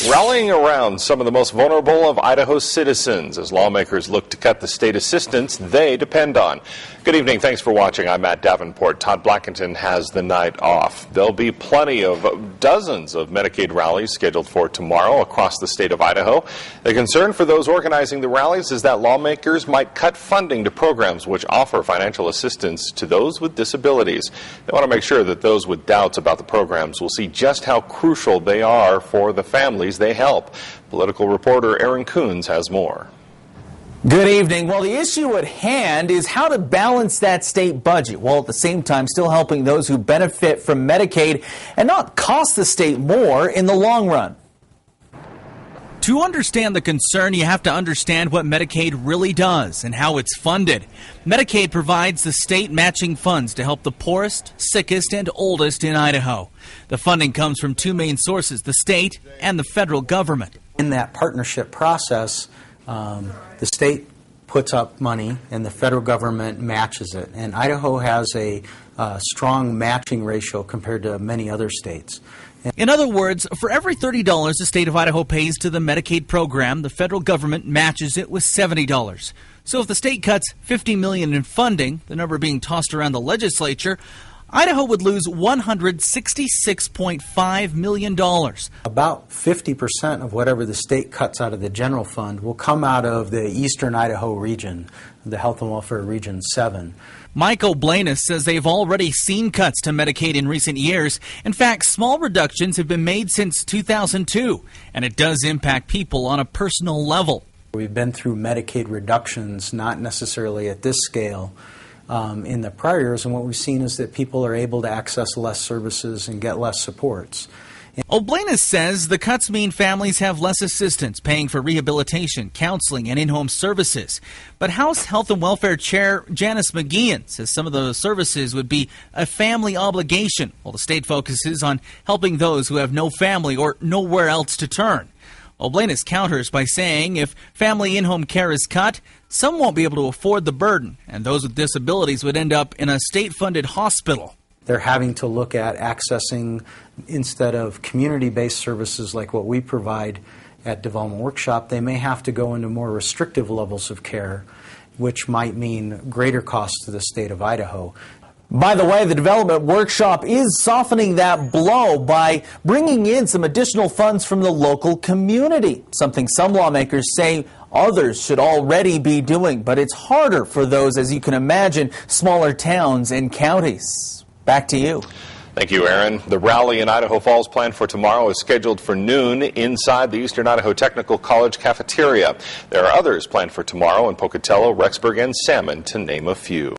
Rallying around some of the most vulnerable of Idaho's citizens as lawmakers look to cut the state assistance they depend on. Good evening. Thanks for watching. I'm Matt Davenport. Todd Blackington has the night off. There'll be plenty of dozens of Medicaid rallies scheduled for tomorrow across the state of Idaho. The concern for those organizing the rallies is that lawmakers might cut funding to programs which offer financial assistance to those with disabilities. They want to make sure that those with doubts about the programs will see just how crucial they are for the families they help. Political reporter Aaron Coons has more. Good evening. Well, the issue at hand is how to balance that state budget while at the same time still helping those who benefit from Medicaid and not cost the state more in the long run. To understand the concern, you have to understand what Medicaid really does and how it's funded. Medicaid provides the state matching funds to help the poorest, sickest, and oldest in Idaho. The funding comes from two main sources, the state and the federal government. In that partnership process, the state puts up money and the federal government matches it. And Idaho has a strong matching ratio compared to many other states. In other words, for every $30 the state of Idaho pays to the Medicaid program, the federal government matches it with $70. So if the state cuts $50 million in funding, the number being tossed around the legislature, Idaho would lose $166.5 million. About 50% of whatever the state cuts out of the general fund will come out of the eastern Idaho region, the Health and Welfare Region 7. Mike O'Blanis says they've already seen cuts to Medicaid in recent years. In fact, small reductions have been made since 2002, and it does impact people on a personal level. We've been through Medicaid reductions, not necessarily at this scale, in the prior years, and what we've seen is that people are able to access less services and get less supports. O'Blanis says the cuts mean families have less assistance paying for rehabilitation, counseling, and in-home services. But House Health and Welfare Chair Janice McGeehan says some of those services would be a family obligation, while the state focuses on helping those who have no family or nowhere else to turn. O'Blanis counters by saying if family in-home care is cut, some won't be able to afford the burden, and those with disabilities would end up in a state-funded hospital. They're having to look at accessing, instead of community-based services like what we provide at Development Workshop, they may have to go into more restrictive levels of care, which might mean greater costs to the state of Idaho. By the way, the Development Workshop is softening that blow by bringing in some additional funds from the local community, something some lawmakers say others should already be doing. But it's harder for those, as you can imagine, smaller towns and counties. Back to you. Thank you, Aaron. The rally in Idaho Falls planned for tomorrow is scheduled for noon inside the Eastern Idaho Technical College cafeteria. There are others planned for tomorrow in Pocatello, Rexburg, and Salmon, to name a few.